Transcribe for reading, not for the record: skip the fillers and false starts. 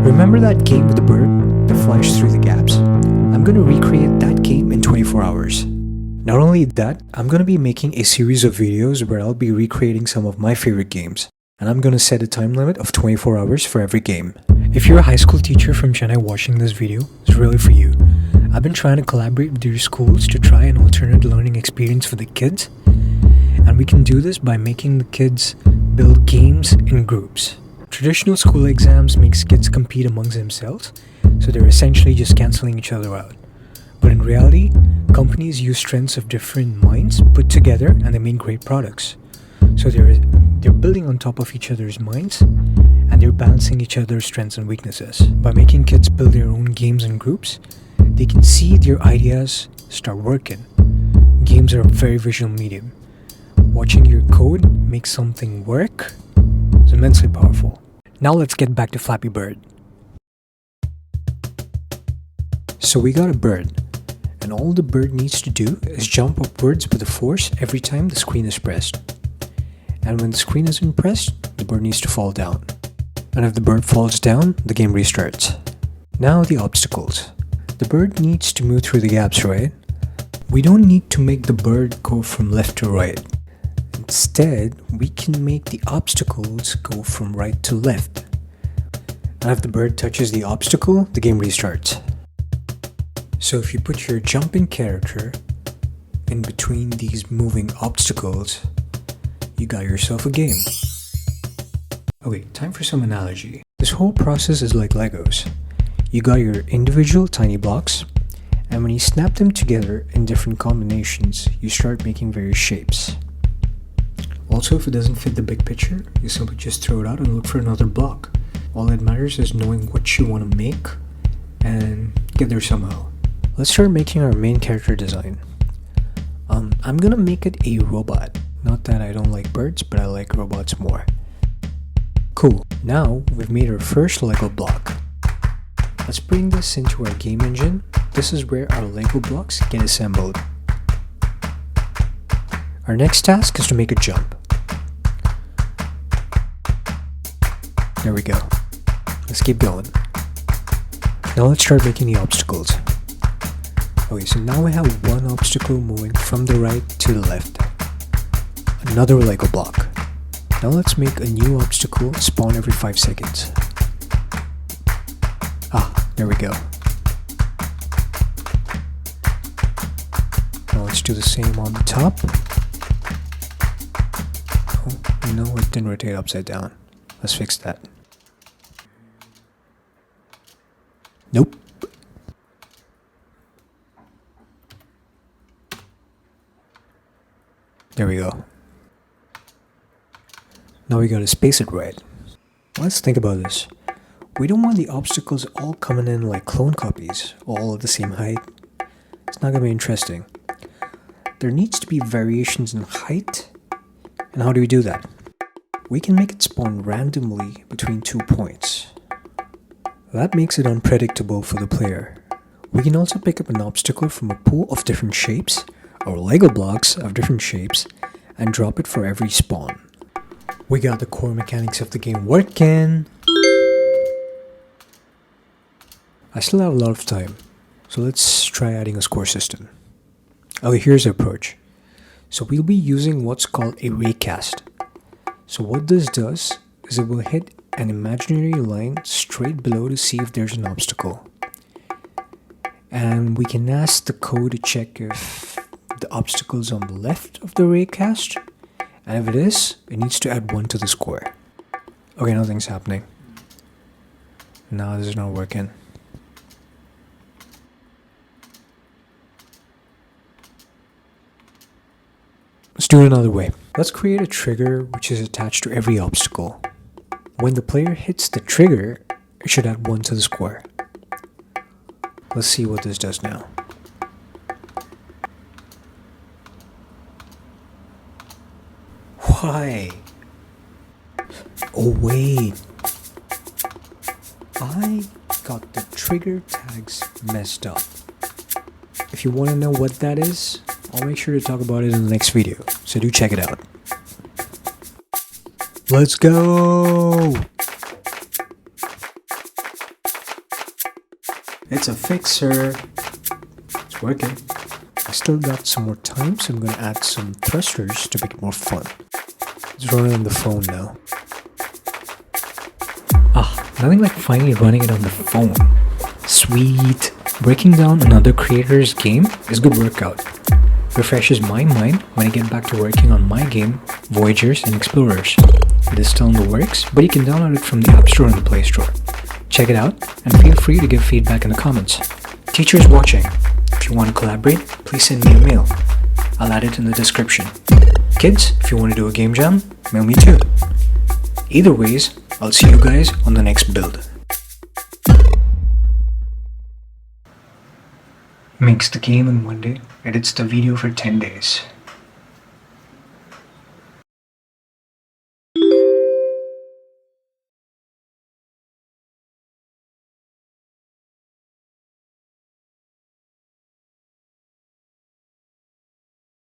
Remember that game with the bird that flies through the gaps? I'm going to recreate that game in 24 hours. Not only that, I'm going to be making a series of videos where I'll be recreating some of my favorite games. And I'm going to set a time limit of 24 hours for every game. If you're a high school teacher from Chennai watching this video, it's really for you. I've been trying to collaborate with your schools to try an alternate learning experience for the kids. And we can do this by making the kids build games in groups. Traditional school exams makes kids compete amongst themselves, so they're essentially just cancelling each other out. But in reality, companies use strengths of different minds put together and they make great products. So they're building on top of each other's minds and they're balancing each other's strengths and weaknesses. By making kids build their own games in groups, they can see their ideas start working. Games are a very visual medium. Watching your code make something work is immensely powerful. Now let's get back to Flappy Bird. So we got a bird, and all the bird needs to do is jump upwards with a force every time the screen is pressed. And when the screen isn't pressed, the bird needs to fall down. And if the bird falls down, the game restarts. Now the obstacles. The bird needs to move through the gaps, right? We don't need to make the bird go from left to right. Instead, we can make the obstacles go from right to left. And if the bird touches the obstacle, the game restarts. So if you put your jumping character in between these moving obstacles, you got yourself a game. Okay, time for some analogy. This whole process is like Legos. You got your individual tiny blocks, and when you snap them together in different combinations, you start making various shapes. Also, if it doesn't fit the big picture, you simply just throw it out and look for another block. All that matters is knowing what you want to make and get there somehow. Let's start making our main character design. I'm gonna make it a robot. Not that I don't like birds, but I like robots more. Cool, now we've made our first Lego block. Let's bring this into our game engine. This is where our Lego blocks get assembled. Our next task is to make a jump. There we go. Let's keep going. Now let's start making the obstacles. Okay, so now we have one obstacle moving from the right to the left. Another Lego block. Now let's make a new obstacle spawn every 5 seconds. There we go. Now let's do the same on the top. Oh, no, it didn't rotate upside down. Let's fix that. Nope. There we go. Now we gotta space it right. Let's think about this. We don't want the obstacles all coming in like clone copies, all at the same height. It's not gonna be interesting. There needs to be variations in height. And how do we do that? We can make it spawn randomly between 2 points. That makes it unpredictable for the player. We can also pick up an obstacle from a pool of different shapes, or Lego blocks of different shapes, and drop it for every spawn. We got the core mechanics of the game working. I still have a lot of time, so let's try adding a score system. Okay, here's the approach. So we'll be using what's called a raycast. So what this does is it will hit an imaginary line straight below to see if there's an obstacle. And we can ask the code to check if the obstacle is on the left of the raycast. And if it is, it needs to add 1 to the score. Okay, nothing's happening. No, this is not working. Let's do it another way. Let's create a trigger which is attached to every obstacle. When the player hits the trigger, it should add 1 to the score. Let's see what this does now. Why? Oh wait. I got the trigger tags messed up. If you want to know what that is, I'll make sure to talk about it in the next video, so do check it out. Let's go! It's a fixer. It's working. I still got some more time, so I'm going to add some thrusters to make it more fun. Let's run it on the phone now. Nothing like finally running it on the phone. Sweet. Breaking down another creator's game is a good workout. Refreshes my mind when I get back to working on my game, Voyagers and Explorers. It is still in the works, but you can download it from the App Store and the Play Store. Check it out, and feel free to give feedback in the comments. Teachers watching, if you want to collaborate, please send me a mail. I'll add it in the description. Kids, if you want to do a game jam, mail me too. Either ways, I'll see you guys on the next build. Makes the game in one day, edits the video for 10 days.